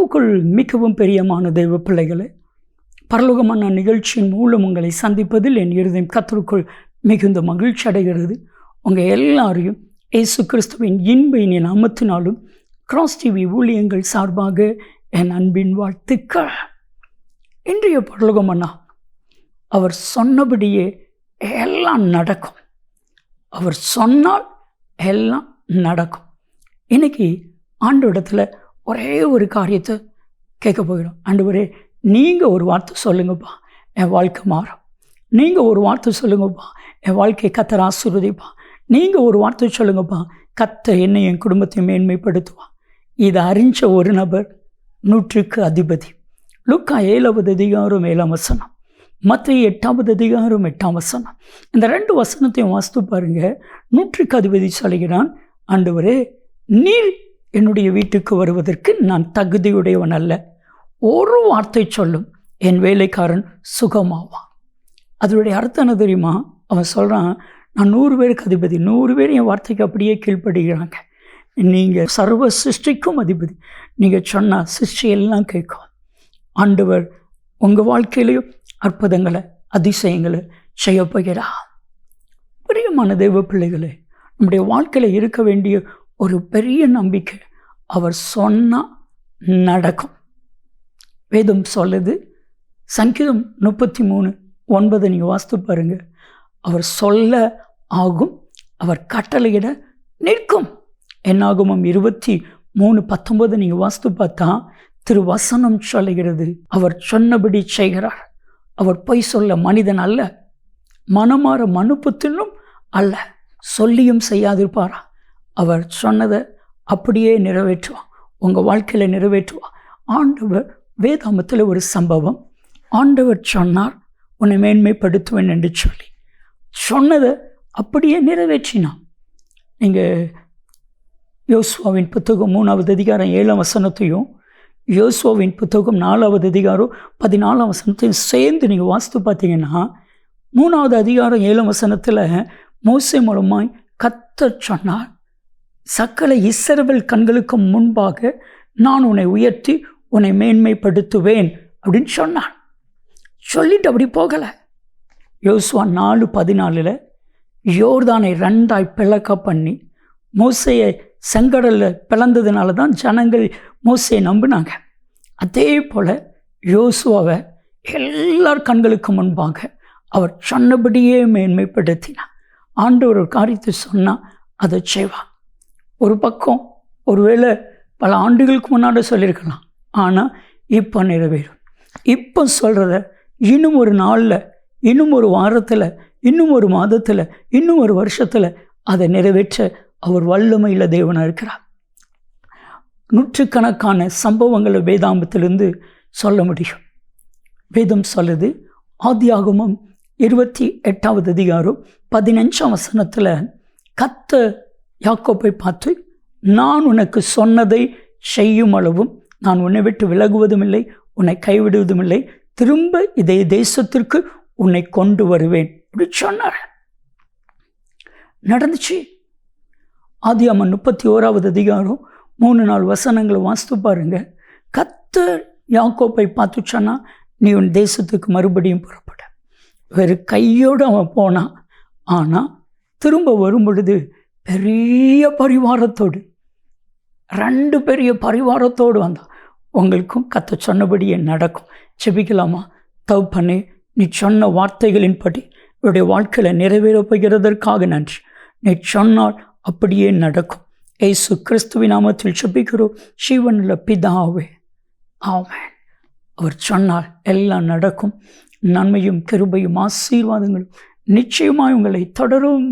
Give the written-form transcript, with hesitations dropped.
கிறிஸ்துவுக்குள் மிகவும் பிரியமான தெய்வ பிள்ளைகளே, பரலோகமான நிகழ்ச்சியின் மூலம் உங்களை சந்திப்பதில் என் இருதயம் கர்த்தருக்குள் மிகுந்த மகிழ்ச்சி அடைகிறது. உங்கள் எல்லாரையும் இயேசு கிறிஸ்துவின் இன்ப நாமத்தினாலும் கிராஸ் டிவி ஊழியங்கள் சார்பாக என் அன்பின் வாழ்த்துக்கள். இன்றைய பரலோகமன்னா அவர் சொன்னபடியே எல்லாம் நடக்கும். அவர் சொன்னால் எல்லாம் நடக்கும். இன்னைக்கு ஆண்டவரிடத்தில் ஒரே ஒரு காரியத்தை கேட்க போகிறோம். ஆண்டவரே, நீங்கள் ஒரு வார்த்தை சொல்லுங்கப்பா, என் வாழ்க்கை மாறும். நீங்கள் ஒரு வார்த்தை சொல்லுங்கப்பா, என் வாழ்க்கையை கர்த்தர் ஆசீர்வதிப்பா. நீங்கள் ஒரு வார்த்தை சொல்லுங்கப்பா, கர்த்தர் என்னை என் குடும்பத்தை மேன்மைப்படுத்துவா. இதை அறிஞ்ச ஒரு நபர் 100க்கு அதிபதி. லூக்கா 7வது அதிகாரம் 7ஆம் வசனம், மத்தேயு 8வது அதிகாரம் 8ஆம் வசனம். இந்த 2 வசனத்தையும் வாசித்து பாருங்க. 100க்கு அதிபதி சொல்கிறான், ஆண்டவரே, நீர் என்னுடைய வீட்டுக்கு வருவதற்கு நான் தகுதியுடையவன் அல்ல. ஒரு வார்த்தை சொல்லும், என் வேலைக்காரன் சுகமாவான். அதனுடைய அர்த்தம் என்ன தெரியுமா? அவன் சொல்கிறான், நான் 100 பேருக்கு அதிபதி, 100 பேர் என் வார்த்தைக்கு அப்படியே கீழ்ப்படுகிறாங்க. நீங்கள் சர்வ சிருஷ்டிக்கும் அதிபதி, நீங்கள் சொன்னால் சிருஷ்டி எல்லாம் கேட்கும். ஆண்டவர் உங்கள் வாழ்க்கையிலையும் அற்புதங்களை அதிசயங்களை செய்ய போகிறார். பிரியமான தெய்வ பிள்ளைகளே, நம்முடைய வாழ்க்கையில் இருக்க வேண்டிய ஒரு பெரிய நம்பிக்கை, அவர் சொன்னால் நடக்கும். வேதம் சொல்லுது, சங்கீதம் 33:9 நீங்கள் வாசித்து பாருங்க. அவர் சொல்ல ஆகும், அவர் கட்டளையிட நிற்கும். என்னாகமம் 23:19 நீங்கள் வாசித்து பார்த்தா திருவசனம் சொல்லுகிறது, அவர் சொன்னபடி செய்கிறார். அவர் பொய் சொல்ல மனிதன் அல்ல, மனமாற மனுப்புத்தினும் அல்ல, சொல்லியும் செய்யாதிருப்பாரா. அவர் சொன்னதை அப்படியே நிறைவேற்றுவார், உங்கள் வாழ்க்கையில் நிறைவேற்றுவார். ஆண்டவர் வேதாமத்தில் ஒரு சம்பவம், ஆண்டவர் சொன்னார் உன்னை மேன்மைப்படுத்துவேன் என்று சொல்லி சொன்னதை அப்படியே நிறைவேற்றினான். நீங்கள் யோசுவாவின் புத்தகம் 3வது அதிகாரம் 7ஆம் வசனத்தையும் யோசுவாவின் புத்தகம் 4வது அதிகாரம் 14ஆம் வசனத்தையும் சேர்ந்து நீங்கள் வாசித்து பார்த்தீங்கன்னா, 3வது அதிகாரம் 7ஆம் வசனத்தில் மோசே மூலமாய் கர்த்தர் சொன்னார், சகல இஸ்ரவேல் கண்களுக்கு முன்பாக நான் உன்னை உயர்த்தி உன்னை மேன்மைப்படுத்துவேன் அப்படின்னு சொன்னான். சொல்லிட்டு அப்படி போகலை. யோசுவா 4:14 யோர்தானை 2ஆய் பிளக்க பண்ணி மோசேயை செங்கடலில் பிளந்ததுனால தான் ஜனங்கள் மோசேயை நம்பினாங்க. அதே போல் யோசுவாவை எல்லார் கண்களுக்கு முன்பாக அவர் சொன்னபடியே மேன்மைப்படுத்தினார். ஆண்டவர் ஒரு காரியத்தை சொன்னால் அதை செய்வார். ஒரு பக்கம் ஒருவேளை பல ஆண்டுகளுக்கு முன்னாடி சொல்லியிருக்கலாம், ஆனால் இப்போ நிறைவேறும். இப்போ சொல்கிறத இன்னும் ஒரு நாளில், இன்னும் ஒரு வாரத்தில், இன்னும் ஒரு மாதத்தில், இன்னும் ஒரு வருஷத்தில் அதை நிறைவேற்ற அவர் வல்லமையில் தேவனாக இருக்கிறார். 100கணக்கான சம்பவங்களை வேதாம்பத்திலிருந்து சொல்ல முடியும். வேதம் சொல்லுது, ஆதியாகமம் 28வது அதிகாரம் 15ஆம் வசனத்தில் கர்த்தர் யாக்கோபை பார்த்து, நான் உனக்கு சொன்னதை செய்யும் அளவும் நான் உன்னை விட்டு விலகுவதும் இல்லை, உன்னை கைவிடுவதும் இல்லை, திரும்ப இதே தேசத்திற்கு உன்னை கொண்டு வருவேன் அப்படி சொன்னார். நடந்துச்சு. ஆதியாகமம் 31வது அதிகாரம் 3-4 வசனங்களை வாசித்து பாருங்க. கர்த்தர் யாக்கோபை பார்த்து சொன்னா, நீ உன் தேசத்துக்கு மறுபடியும் புறப்பட. வேறு கையோடு அவன் போனான். ஆனால் திரும்ப வரும் பொழுது பெரிய பரிவாரத்தோடு, 2 பெரிய பரிவாரத்தோடு வந்தான். உங்களுக்கும் கர்த்தர் சொன்னபடியே நடக்கும். செபிக்கலாமா? தகப்பனே, நீ சொன்ன வார்த்தைகளின்படி என்னுடைய வாழ்க்கையில் நிறைவேறப் போகிறதற்காக நன்றி. நீ சொன்னால் அப்படியே நடக்கும். இயேசு கிறிஸ்துவின் நாமத்தில் செபிக்கிறோம் ஜீவனுள்ள பிதாவே, ஆமென். அவர் சொன்னால் எல்லாம் நடக்கும். நன்மையும் கிருபையும் ஆசீர்வாதங்களும் நிச்சயமாய் உங்களை தொடரும்.